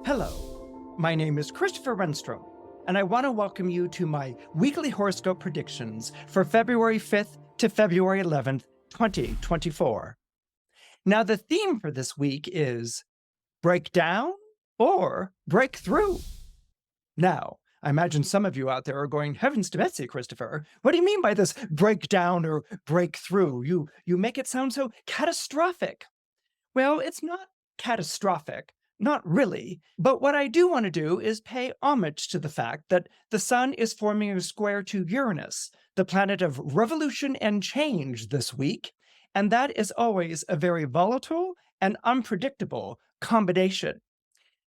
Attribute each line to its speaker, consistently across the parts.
Speaker 1: Hello, my name is Christopher Renstrom, and I want to welcome you to my weekly horoscope predictions for February 5th to February 11th, 2024. Now, the theme for this week is break down or break through. Now, I imagine some of you out there are going, heavens to Betsy, Christopher, what do you mean by this breakdown or breakthrough? You make it sound so catastrophic. Well, it's not catastrophic, not really, but what I do want to do is pay homage to the fact that the Sun is forming a square to Uranus, the planet of revolution and change this week, and that is always a very volatile and unpredictable combination.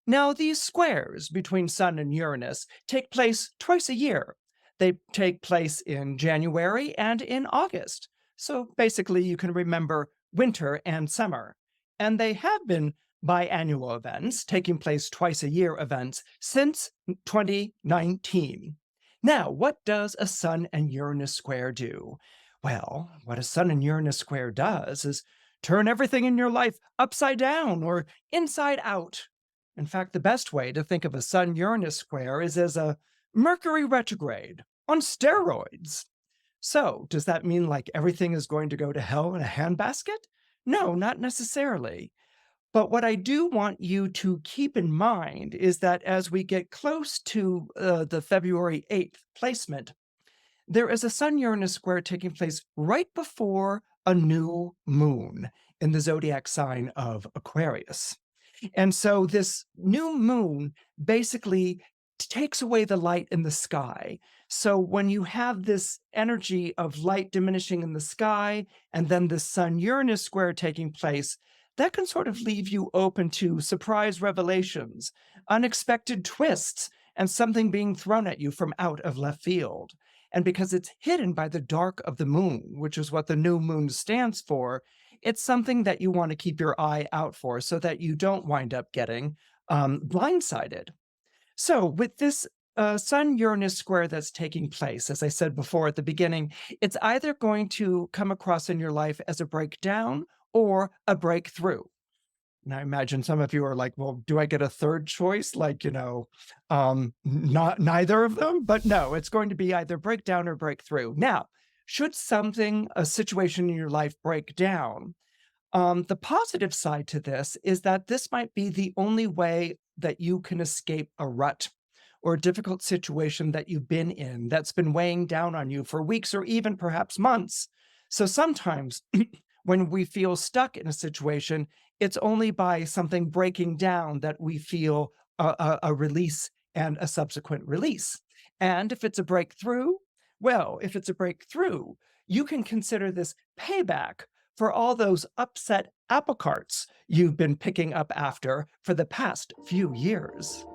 Speaker 1: Now, these squares between Sun and Uranus take place twice a year. They take place in January and in August. So basically, you can remember winter and summer. And they have been biannual events, taking place twice a year events, since 2019. Now, what does a Sun and Uranus square do? Well, what a Sun and Uranus square does is turn everything in your life upside down or inside out. In fact, the best way to think of a Sun-Uranus square is as a Mercury retrograde on steroids. So, does that mean like everything is going to go to hell in a handbasket? No, not necessarily. But what I do want you to keep in mind is that as we get close to the February 8th placement, there is a Sun-Uranus square taking place right before a new moon in the zodiac sign of Aquarius. And so this new moon basically takes away the light in the sky. So when you have this energy of light diminishing in the sky, and then the Sun-Uranus square taking place, that can sort of leave you open to surprise revelations, unexpected twists, and something being thrown at you from out of left field. And because it's hidden by the dark of the moon, which is what the new moon stands for, it's something that you want to keep your eye out for so that you don't wind up getting blindsided. So with this Sun-Uranus square that's taking place, as I said before at the beginning, it's either going to come across in your life as a breakdown or a breakthrough. And I imagine some of you are like, well, do I get a third choice? Like, not neither of them? But no, it's going to be either breakdown or breakthrough. Now, should a situation in your life break down, the positive side to this is that this might be the only way that you can escape a rut or a difficult situation that you've been in that's been weighing down on you for weeks or even perhaps months. So sometimes when we feel stuck in a situation, it's only by something breaking down that we feel a release and a subsequent release. And if it's a breakthrough, well, if it's a breakthrough, you can consider this payback for all those upset apple carts you've been picking up after for the past few years.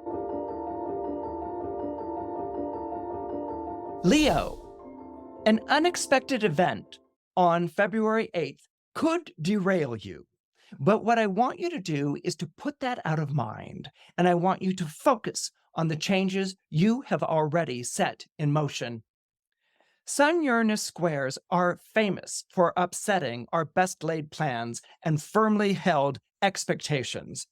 Speaker 1: Leo, an unexpected event on February 8th could derail you. But what I want you to do is to put that out of mind, and I want you to focus on the changes you have already set in motion. Sun-Uranus squares are famous for upsetting our best-laid plans and firmly held expectations.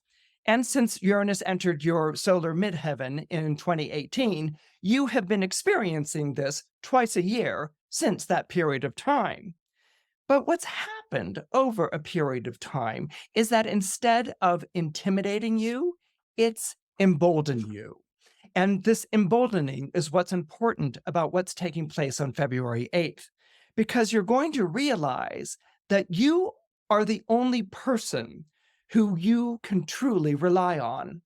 Speaker 1: And since Uranus entered your solar midheaven in 2018, you have been experiencing this twice a year since that period of time. But what's happened over a period of time is that instead of intimidating you, it's emboldened you. And this emboldening is what's important about what's taking place on February 8th, because you're going to realize that you are the only person who you can truly rely on.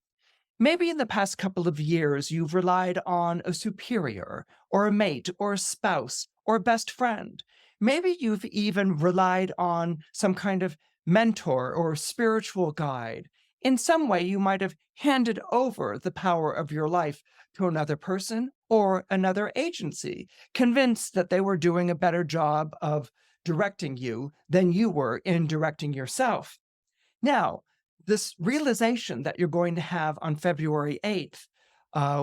Speaker 1: Maybe in the past couple of years, you've relied on a superior, or a mate, or a spouse, or a best friend. Maybe you've even relied on some kind of mentor or spiritual guide. In some way, you might have handed over the power of your life to another person or another agency, convinced that they were doing a better job of directing you than you were in directing yourself. Now, this realization that you're going to have on February 8th,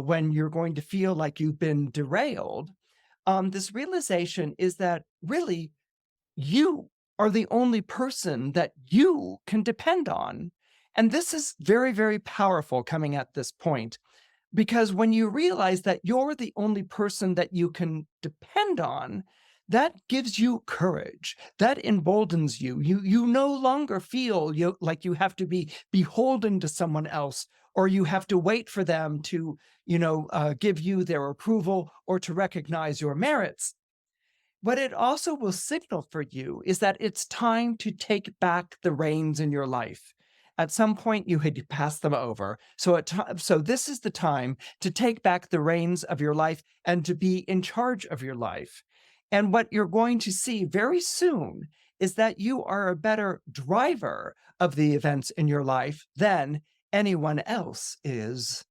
Speaker 1: when you're going to feel like you've been derailed, this realization is that really you are the only person that you can depend on. And this is very, very powerful coming at this point, because when you realize that you're the only person that you can depend on, that gives you courage. That emboldens you. You no longer feel like you have to be beholden to someone else, or you have to wait for them to, give you their approval or to recognize your merits. What it also will signal for you is that it's time to take back the reins in your life. At some point, you had passed them over. So this is the time to take back the reins of your life and to be in charge of your life. And what you're going to see very soon is that you are a better driver of the events in your life than anyone else is.